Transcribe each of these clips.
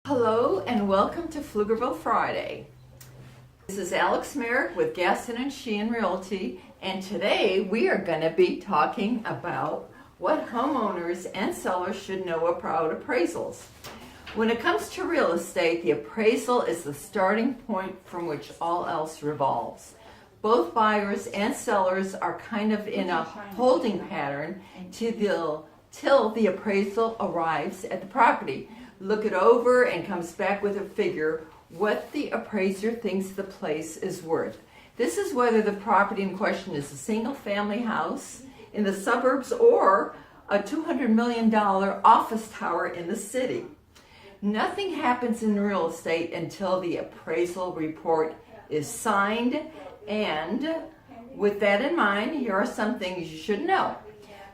Hello and welcome to Pflgerville Friday. This is Alex Merek with Gaston and Sheehan Realty, and today we are going to be talking about what homeowners and sellers should know about appraisals. When it comes to real estate, the appraisal is the starting point from which all else revolves. Both buyers and sellers are kind of in a holding pattern till the appraisal arrives at the property. Look it over and comes back with a figure what the appraiser thinks the place is worth. This is whether the property in question is a single family house in the suburbs or a $200 million office tower in the city. Nothing happens in real estate until the appraisal report is signed, and with that in mind, here are some things you should know.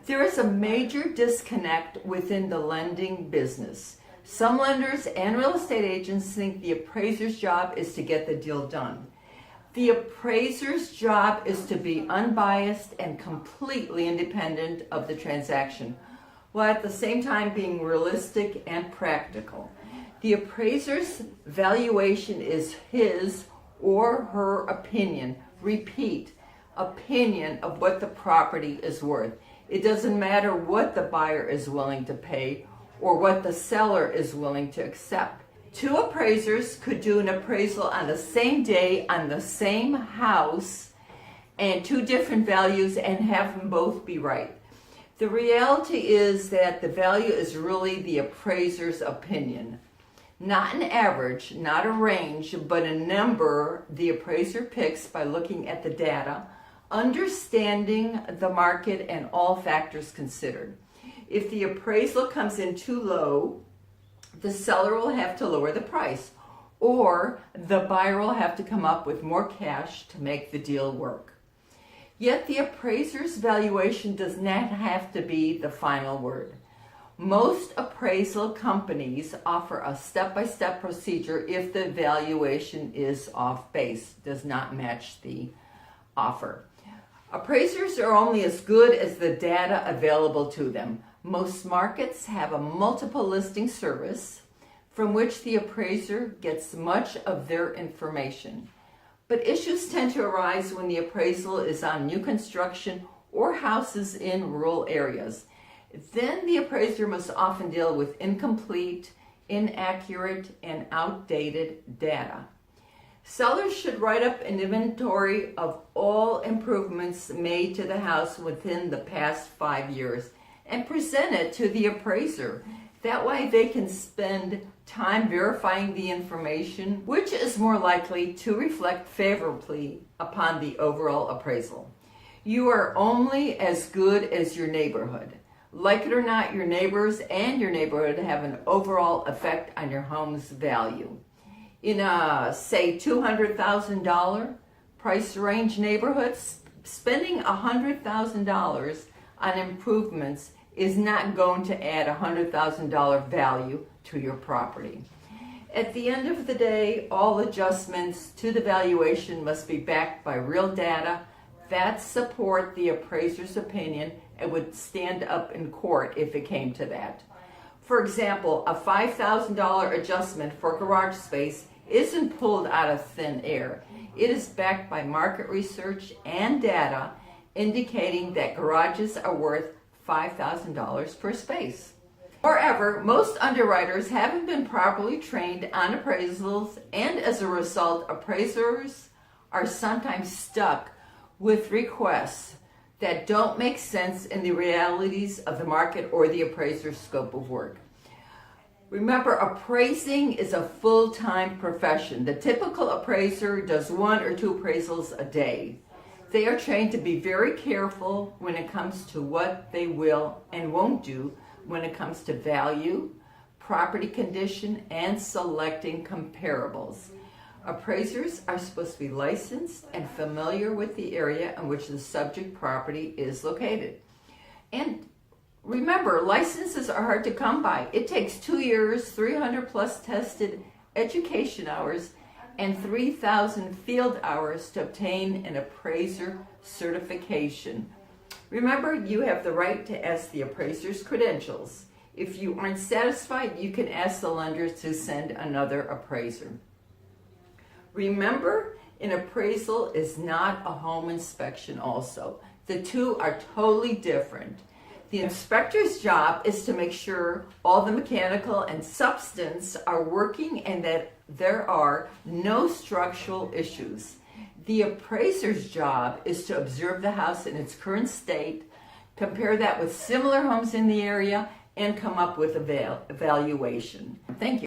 There is a major disconnect within the lending business. Some lenders and real estate agents think the appraiser's job is to get the deal done. The appraiser's job is to be unbiased and completely independent of the transaction, while at the same time being realistic and practical. The appraiser's valuation is his or her opinion. Repeat, opinion of what the property is worth. It doesn't matter what the buyer is willing to pay or what the seller is willing to accept. Two appraisers could do an appraisal on the same day on the same house and two different values and have them both be right. The reality is that the value is really the appraiser's opinion. Not an average, not a range, but a number the appraiser picks by looking at the data, understanding the market and all factors considered. If the appraisal comes in too low, the seller will have to lower the price, or the buyer will have to come up with more cash to make the deal work. Yet the appraiser's valuation does not have to be the final word. Most appraisal companies offer a step-by-step procedure if the valuation is off base, does not match the offer. Appraisers are only as good as the data available to them. Most markets have a multiple listing service from which the appraiser gets much of their information. But issues tend to arise when the appraisal is on new construction or houses in rural areas. Then the appraiser must often deal with incomplete, inaccurate, and outdated data. Sellers should write up an inventory of all improvements made to the house within the past 5 years and present it to the appraiser. That way they can spend time verifying the information, which is more likely to reflect favorably upon the overall appraisal. You are only as good as your neighborhood. Like it or not, your neighbors and your neighborhood have an overall effect on your home's value. In a, say, $200,000 price range neighborhoods, spending $100,000 on improvements is not going to add $100,000 value to your property. At the end of the day, all adjustments to the valuation must be backed by real data that support the appraiser's opinion and would stand up in court if it came to that. For example, a $5,000 adjustment for garage space isn't pulled out of thin air. It is backed by market research and data indicating that garages are worth $5,000 per space. Moreover, most underwriters haven't been properly trained on appraisals, and as a result, appraisers are sometimes stuck with requests that don't make sense in the realities of the market or the appraiser's scope of work. Remember, appraising is a full-time profession. The typical appraiser does 1 or 2 appraisals a day. They are trained to be very careful when it comes to what they will and won't do when it comes to value, property condition, and selecting comparables. Appraisers are supposed to be licensed and familiar with the area in which the subject property is located. And remember, licenses are hard to come by. It takes 2 years, 300 plus tested education hours, and 3,000 field hours to obtain an appraiser certification. Remember, you have the right to ask the appraiser's credentials. If you aren't satisfied, you can ask the lender to send another appraiser. Remember, an appraisal is not a home inspection also. The two are totally different. The inspector's job is to make sure all the mechanical and substance are working and that there are no structural issues. The appraiser's job is to observe the house in its current state, compare that with similar homes in the area, and come up with a valuation. Thank you.